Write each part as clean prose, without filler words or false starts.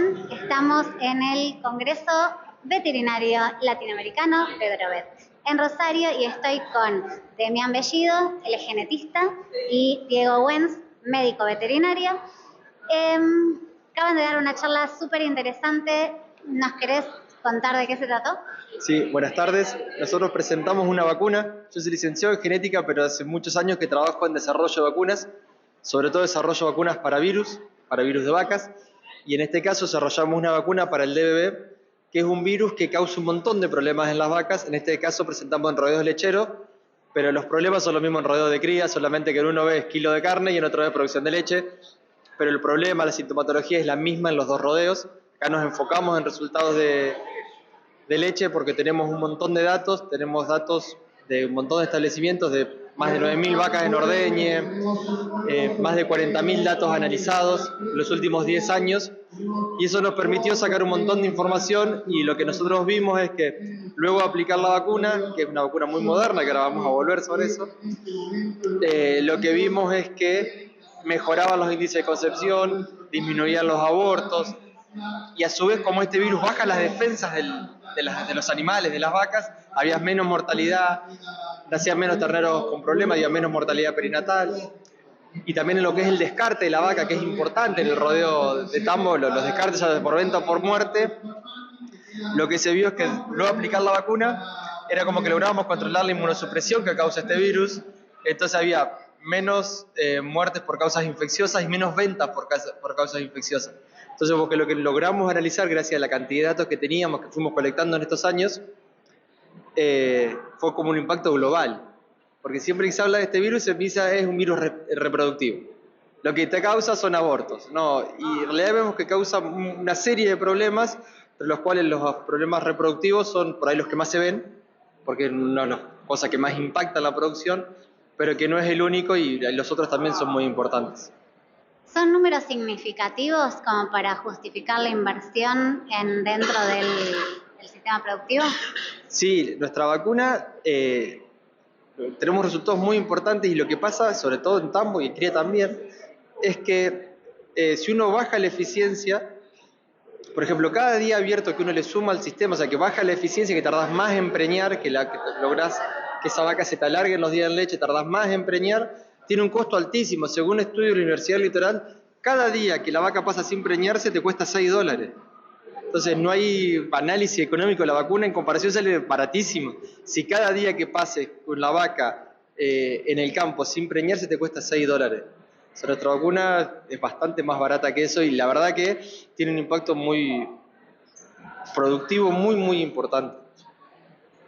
Juan. Estamos en el Congreso Veterinario Latinoamericano Pedro Bet en Rosario y estoy con Demián Bellido, él es genetista, y Diego Wenz, médico veterinario. Acaban de dar una charla súper interesante. ¿Nos querés contar de qué se trató? Sí, buenas tardes. Nosotros presentamos una vacuna. Yo soy licenciado en genética, pero hace muchos años que trabajo en desarrollo de vacunas, sobre todo desarrollo de vacunas para virus de vacas, y en este caso desarrollamos una vacuna para el DBV, que es un virus que causa un montón de problemas en las vacas. En este caso presentamos en rodeos lecheros, pero los problemas son los mismos en rodeos de cría, solamente que en uno ves kilo de carne y en otro ves producción de leche, pero el problema, la sintomatología es la misma en los dos rodeos. Acá nos enfocamos en resultados de leche porque tenemos un montón de datos, tenemos datos de un montón de establecimientos, de más de 9.000 vacas en ordeñe, más de 40.000 datos analizados en los últimos 10 años, y eso nos permitió sacar un montón de información, y lo que nosotros vimos es que luego de aplicar la vacuna, que es una vacuna muy moderna, que ahora vamos a volver sobre eso, lo que vimos es que mejoraban los índices de concepción, disminuían los abortos, y a su vez, como este virus baja las defensas de los animales, de las vacas, había menos mortalidad, nacían menos terneros con problemas, había menos mortalidad perinatal. Y también en lo que es el descarte de la vaca, que es importante en el rodeo de tambo, los descartes ya por venta o por muerte, lo que se vio es que luego de aplicar la vacuna era como que lográbamos controlar la inmunosupresión que causa este virus. Entonces había menos muertes por causas infecciosas y menos ventas por causas infecciosas. Entonces, porque lo que logramos analizar gracias a la cantidad de datos que teníamos, que fuimos colectando en estos años, fue como un impacto global. Porque siempre que se habla de este virus, se piensa es un virus reproductivo. Lo que te causa son abortos, ¿no? Y en realidad vemos que causa una serie de problemas, entre los cuales los problemas reproductivos son por ahí los que más se ven, porque es una de las cosas que más impactan la producción, pero que no es el único, y los otros también son muy importantes. ¿Son números significativos como para justificar la inversión dentro del sistema productivo? Sí, nuestra vacuna, tenemos resultados muy importantes, y lo que pasa, sobre todo en tambo y en cría también, es que si uno baja la eficiencia, por ejemplo, cada día abierto que uno le suma al sistema, o sea, que baja la eficiencia, que tardás más en preñar, que lográs que esa vaca se te alargue en los días de leche, tardás más en preñar, tiene un costo altísimo. Según estudios de la Universidad del Litoral, cada día que la vaca pasa sin preñarse te cuesta $6. Entonces no hay análisis económico de la vacuna, en comparación sale baratísimo. Si cada día que pase con la vaca en el campo sin preñarse te cuesta $6. O sea, nuestra vacuna es bastante más barata que eso, y la verdad que tiene un impacto muy productivo, muy, muy importante.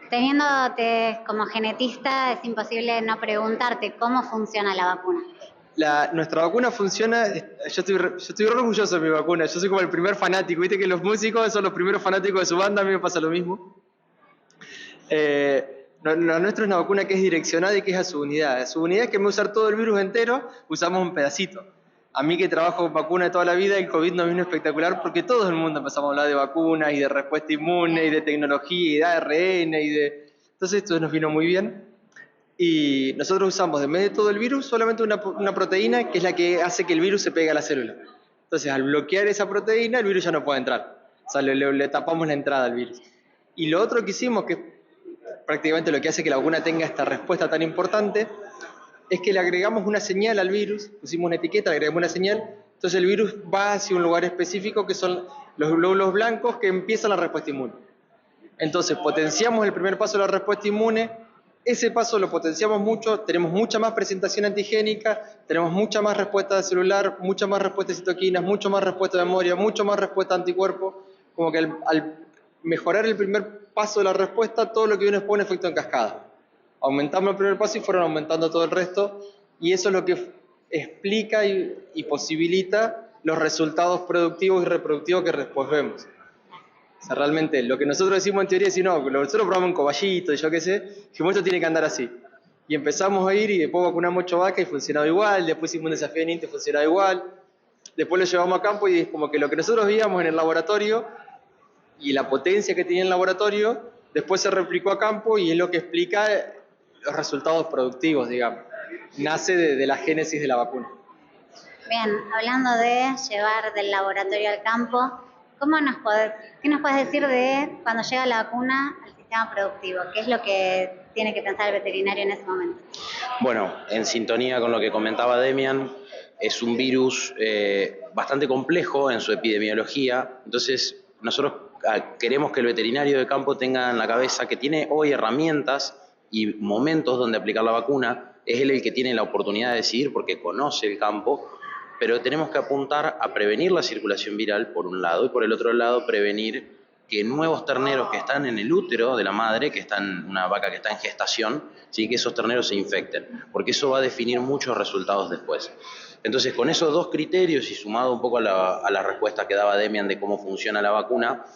Teniéndote como genetista, es imposible no preguntarte cómo funciona la vacuna. Nuestra vacuna funciona. Yo estoy re orgulloso de mi vacuna. Yo soy como el primer fanático. Viste que los músicos son los primeros fanáticos de su banda. A mí me pasa lo mismo. La nuestra es una vacuna que es direccionada y que es a su unidad. A su unidad es que en vez de usar todo el virus entero, usamos un pedacito. A mí, que trabajo con vacuna toda la vida, el COVID nos vino espectacular, porque todo el mundo empezamos a hablar de vacunas y de respuesta inmune y de tecnología y de ARN Entonces esto nos vino muy bien. Y nosotros usamos, en vez de todo el virus, solamente una proteína, que es la que hace que el virus se pegue a la célula. Entonces, al bloquear esa proteína, el virus ya no puede entrar. O sea, le tapamos la entrada al virus. Y lo otro que hicimos, que es prácticamente lo que hace que la vacuna tenga esta respuesta tan importante, es que le agregamos una señal al virus, pusimos una etiqueta, le agregamos una señal, entonces el virus va hacia un lugar específico, que son los glóbulos blancos que empiezan la respuesta inmune. Entonces, potenciamos el primer paso de la respuesta inmune. Ese paso lo potenciamos mucho, tenemos mucha más presentación antigénica, tenemos mucha más respuesta celular, mucha más respuesta de citoquinas, mucho más respuesta de memoria, mucho más respuesta de anticuerpo. Como que al mejorar el primer paso de la respuesta, todo lo que viene es un efecto en cascada. Aumentamos el primer paso y fueron aumentando todo el resto, y eso es lo que explica y posibilita los resultados productivos y reproductivos que después vemos. O sea, realmente lo que nosotros decimos en teoría es, no, nosotros probamos un coballito y yo qué sé, dijimos esto tiene que andar así. Y empezamos a ir, y después vacunamos 8 vacas y funcionaba igual, después hicimos un desafío en INTE y funcionaba igual, después lo llevamos a campo, y es como que lo que nosotros veíamos en el laboratorio y la potencia que tenía el laboratorio, después se replicó a campo, y es lo que explica los resultados productivos, digamos. Nace de la génesis de la vacuna. Bien, hablando de llevar del laboratorio al campo, ¿Qué nos puedes decir de cuando llega la vacuna al sistema productivo? ¿Qué es lo que tiene que pensar el veterinario en ese momento? Bueno, en sintonía con lo que comentaba Demian, es un virus bastante complejo en su epidemiología, entonces nosotros queremos que el veterinario de campo tenga en la cabeza que tiene hoy herramientas y momentos donde aplicar la vacuna, es él el que tiene la oportunidad de decidir porque conoce el campo, pero tenemos que apuntar a prevenir la circulación viral por un lado y por el otro lado prevenir que nuevos terneros que están en el útero de la madre, que están una vaca que está en gestación, ¿sí? Que esos terneros se infecten, porque eso va a definir muchos resultados después. Entonces, con esos dos criterios y sumado un poco a la respuesta que daba Demian de cómo funciona la vacuna,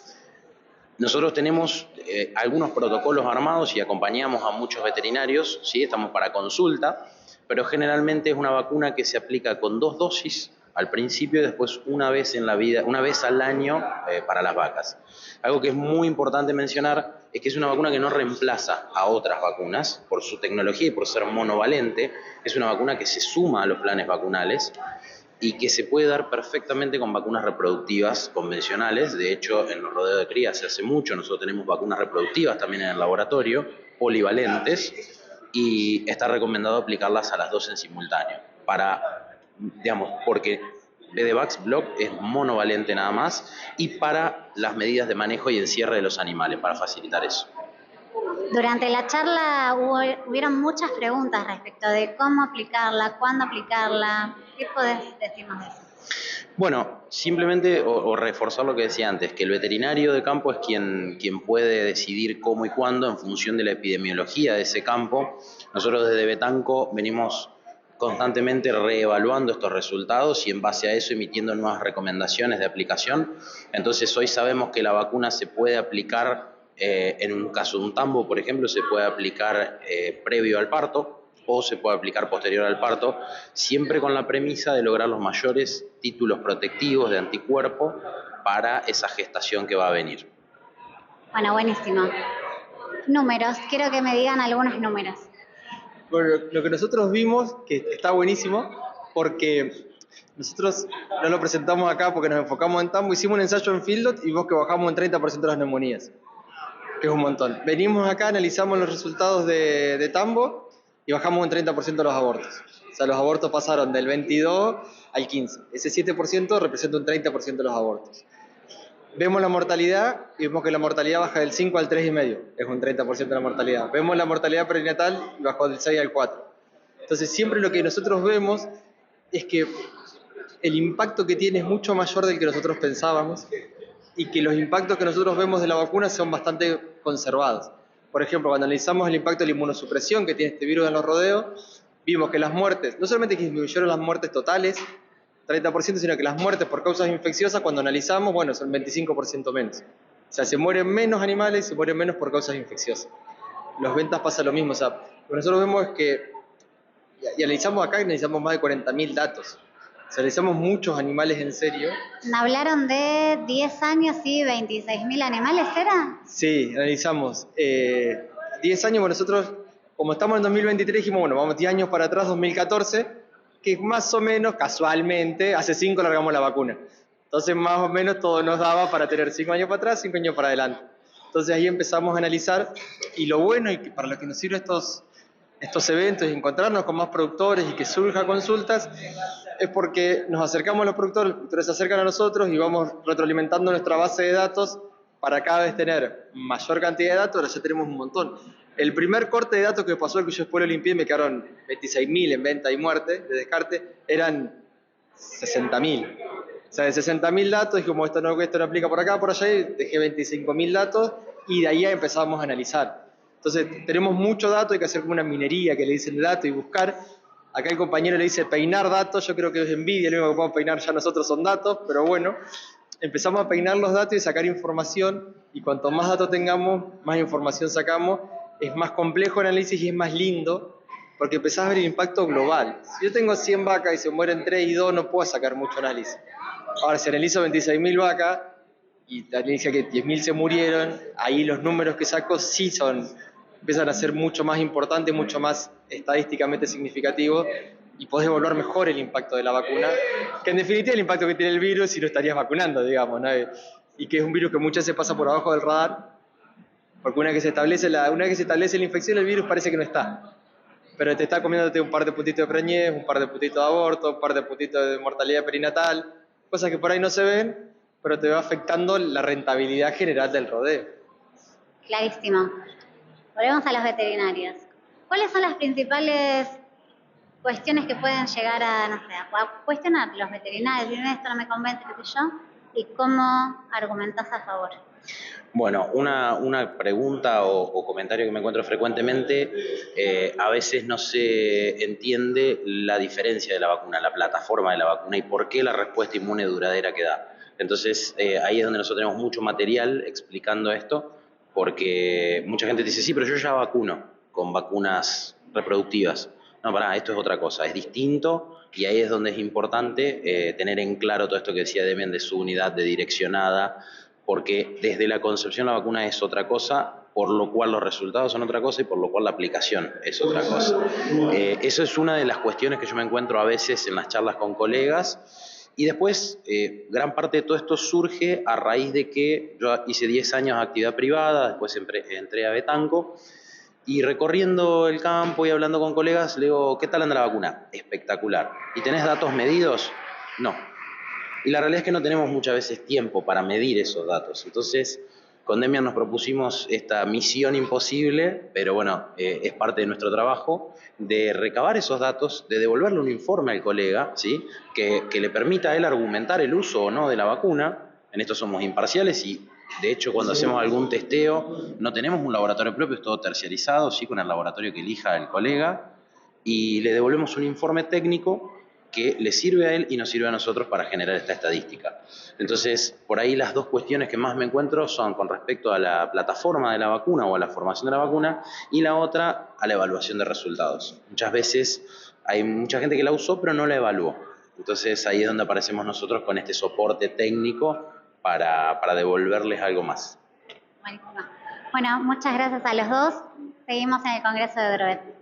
nosotros tenemos algunos protocolos armados y acompañamos a muchos veterinarios, ¿sí? Estamos para consulta, pero generalmente es una vacuna que se aplica con 2 dosis al principio y después una vez al año para las vacas. Algo que es muy importante mencionar es que es una vacuna que no reemplaza a otras vacunas por su tecnología y por ser monovalente. Es una vacuna que se suma a los planes vacunales y que se puede dar perfectamente con vacunas reproductivas convencionales. De hecho, en los rodeos de cría se hace mucho. Nosotros tenemos vacunas reproductivas también en el laboratorio, polivalentes, y está recomendado aplicarlas a las dos en simultáneo, porque BDVAX Block es monovalente nada más, y para las medidas de manejo y encierre de los animales, para facilitar eso. Durante la charla hubieron muchas preguntas respecto de cómo aplicarla, cuándo aplicarla. ¿Qué podés decirnos de eso? Bueno, simplemente o reforzar lo que decía antes, que el veterinario de campo es quien puede decidir cómo y cuándo en función de la epidemiología de ese campo. Nosotros desde Betanco venimos constantemente reevaluando estos resultados y en base a eso emitiendo nuevas recomendaciones de aplicación. Entonces hoy sabemos que la vacuna se puede aplicar, en un caso de un tambo, por ejemplo, se puede aplicar previo al parto, o se puede aplicar posterior al parto, siempre con la premisa de lograr los mayores títulos protectivos de anticuerpo para esa gestación que va a venir. Bueno, buenísimo. Números, quiero que me digan algunos números. Bueno, lo que nosotros vimos, que está buenísimo, porque nosotros no lo presentamos acá porque nos enfocamos en tambo, hicimos un ensayo en Fieldot y vimos que bajamos un 30% las neumonías, que es un montón. Venimos acá, analizamos los resultados de tambo y bajamos un 30% los abortos. O sea, los abortos pasaron del 22 al 15. Ese 7% representa un 30% de los abortos. Vemos la mortalidad y vemos que la mortalidad baja del 5 al 3,5. Es un 30% de la mortalidad. Vemos la mortalidad perinatal y bajó del 6 al 4. Entonces, siempre lo que nosotros vemos es que el impacto que tiene es mucho mayor del que nosotros pensábamos y que los impactos que nosotros vemos de la vacuna son bastante conservados. Por ejemplo, cuando analizamos el impacto de la inmunosupresión que tiene este virus en los rodeos, vimos que las muertes, no solamente que disminuyeron las muertes totales, 30%, sino que las muertes por causas infecciosas, cuando analizamos, bueno, son 25% menos. O sea, se mueren menos animales, se mueren menos por causas infecciosas. Los ventas pasa lo mismo. O sea, lo que nosotros vemos es que, y analizamos acá, analizamos más de 40.000 datos. O sea, analizamos muchos animales en serio. Hablaron de 10 años y 26.000 animales, ¿era? Sí, analizamos 10 años, bueno, nosotros, como estamos en 2023, dijimos, bueno, vamos 10 años para atrás, 2014, que más o menos, casualmente, hace 5 largamos la vacuna. Entonces, más o menos, todo nos daba para tener 5 años para atrás, 5 años para adelante. Entonces, ahí empezamos a analizar, y lo bueno, y para lo que nos sirve estos eventos, y encontrarnos con más productores, y que surja consultas, es porque nos acercamos a los productores se acercan a nosotros, y vamos retroalimentando nuestra base de datos para cada vez tener mayor cantidad de datos. Ahora ya tenemos un montón. El primer corte de datos que pasó el que yo después lo limpié, me quedaron 26.000 en venta y muerte, de descarte, eran 60.000. O sea, de 60.000 datos, dije, como esto no aplica por acá, por allá, y dejé 25.000 datos, y de ahí empezamos a analizar. Entonces, tenemos mucho dato, hay que hacer como una minería que le dicen de datos y buscar. Acá el compañero le dice peinar datos, yo creo que es envidia, lo único que podemos peinar ya nosotros son datos, pero bueno, empezamos a peinar los datos y sacar información, y cuanto más datos tengamos, más información sacamos. Es más complejo el análisis y es más lindo, porque empezás a ver el impacto global. Si yo tengo 100 vacas y se mueren 3 y 2, no puedo sacar mucho análisis. Ahora, si analizo 26.000 vacas y te analiza que 10.000 se murieron, ahí los números que saco sí empiezan a ser mucho más importantes, mucho más estadísticamente significativos, y podés evaluar mejor el impacto de la vacuna, que en definitiva el impacto que tiene el virus si lo estarías vacunando, digamos, ¿no? y que es un virus que muchas veces pasa por abajo del radar, porque una vez que se establece la infección, el virus parece que no está. Pero te está comiéndote un par de puntitos de preñez, un par de puntitos de aborto, un par de puntitos de mortalidad perinatal, cosas que por ahí no se ven, pero te va afectando la rentabilidad general del rodeo. Clarísimo. Volvemos a los veterinarios. ¿Cuáles son las principales cuestiones que pueden llegar a, no sé, a cuestionar los veterinarios? Dicen esto no me convence, qué sé yo, y cómo argumentás a favor. Bueno, una pregunta o comentario que me encuentro frecuentemente, a veces no se entiende la diferencia de la vacuna, la plataforma de la vacuna y por qué la respuesta inmune duradera que da. Entonces, ahí es donde nosotros tenemos mucho material explicando esto, porque mucha gente dice, sí, pero yo ya vacuno con vacunas reproductivas. No, pará, esto es otra cosa, es distinto y ahí es donde es importante tener en claro todo esto que decía Demian de su unidad de direccionada, porque desde la concepción la vacuna es otra cosa, por lo cual los resultados son otra cosa y por lo cual la aplicación es otra cosa. Eso es una de las cuestiones que yo me encuentro a veces en las charlas con colegas. Y después, gran parte de todo esto surge a raíz de que yo hice 10 años de actividad privada, después entré a Betanco, y recorriendo el campo y hablando con colegas, le digo, ¿qué tal anda la vacuna? Espectacular. ¿Y tenés datos medidos? No. Y la realidad es que no tenemos muchas veces tiempo para medir esos datos. Entonces, con Demian nos propusimos esta misión imposible, pero bueno, es parte de nuestro trabajo, de recabar esos datos, de devolverle un informe al colega, ¿sí? que le permita a él argumentar el uso o no de la vacuna. En esto somos imparciales y, de hecho, cuando hacemos algún testeo, no tenemos un laboratorio propio, es todo terciarizado, ¿sí? Con el laboratorio que elija el colega, y le devolvemos un informe técnico que le sirve a él y nos sirve a nosotros para generar esta estadística. Entonces, por ahí las dos cuestiones que más me encuentro son con respecto a la plataforma de la vacuna o a la formación de la vacuna y la otra a la evaluación de resultados. Muchas veces hay mucha gente que la usó pero no la evaluó. Entonces ahí es donde aparecemos nosotros con este soporte técnico para devolverles algo más. Buenísimo. Bueno, muchas gracias a los dos. Seguimos en el Congreso de Drovet.